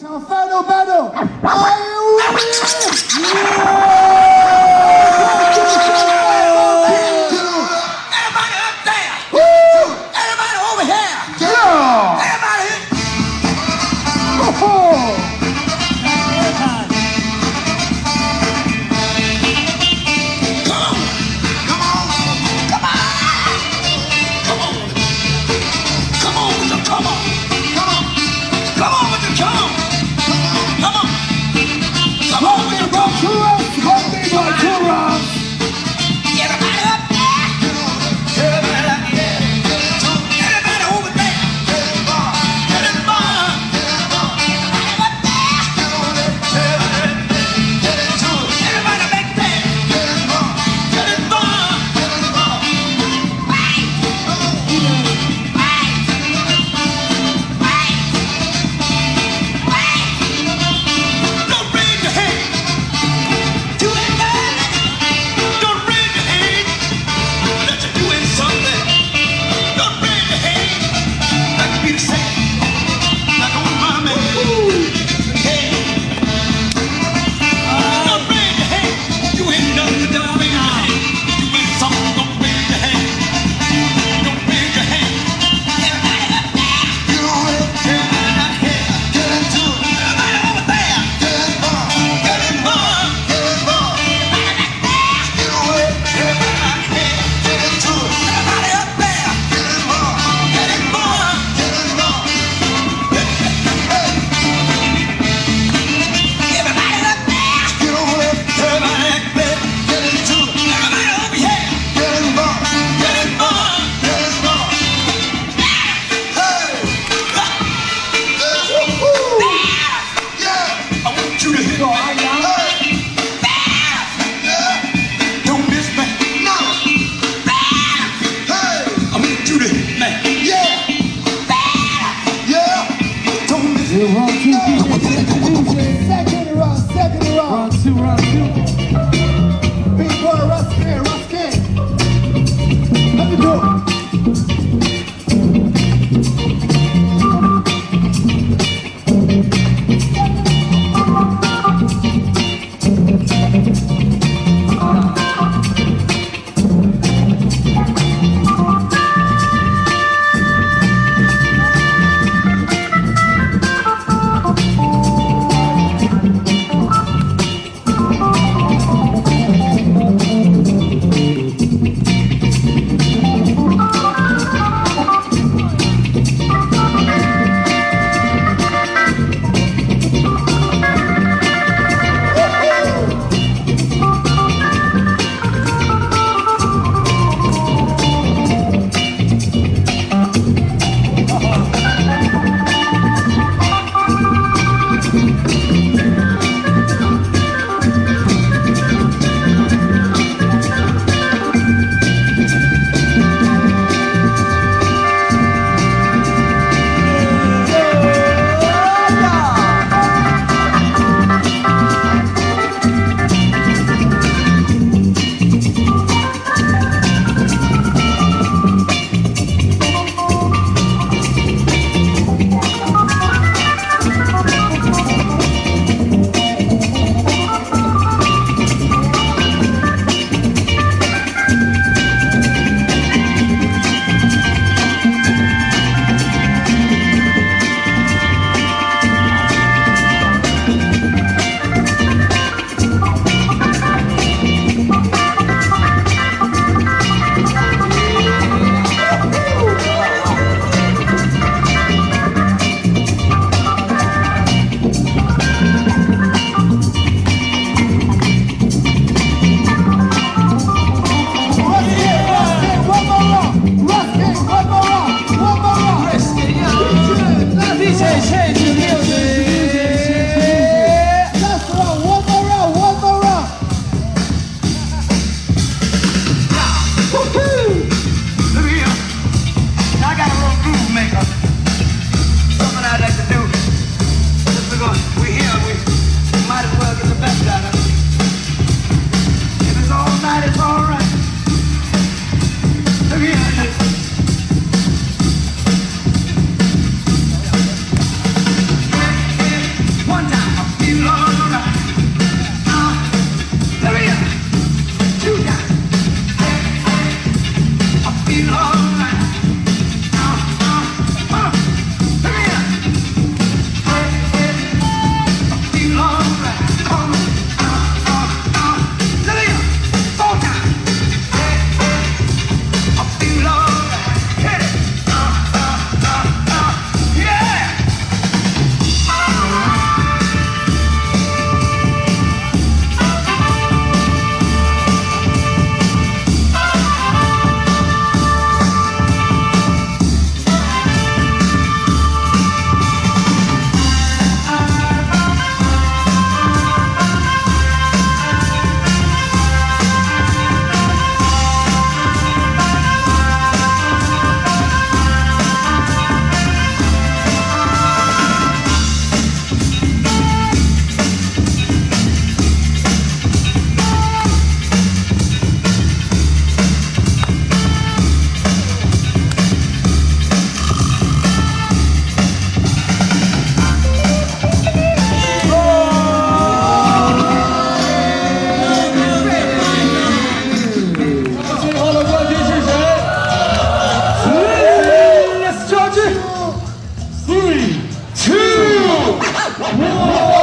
Our final battle. Are you ready? Everybody up there. Woo! Everybody over here. Yeah. Everybody. Oh. Come on. Come on. Come on. Come on. Come on with the come on. Come on. Come on with the come on. Come on. Come on with the come on. Everybody up there. Everybody up there. Everybody over there. Get in the bar. Everybody up there. Everybody back there. Get in the bar. Don't raise your hand. Do it, man. Don't raise your hand. That you're doing something. Don't raise your hand. Like Peter said. Like old mama. Hey. Don't raise your hand. You ain't nothing. Don't raise your hand. Doing something. Don't raise your hand. Don't raise your hand. Everybody up there. Everybody up here. Everybody over there. Get in the bar. Everybody back there. Everybody up there. Get in the bar. Everybody up there. Everybody back there. Everybody over here. Get in the bar. I want you to hit me. Don't miss me. I want you to hit me. Don't miss me. Second round. Round two. Big boy Ruskin. Let me go. Whoa!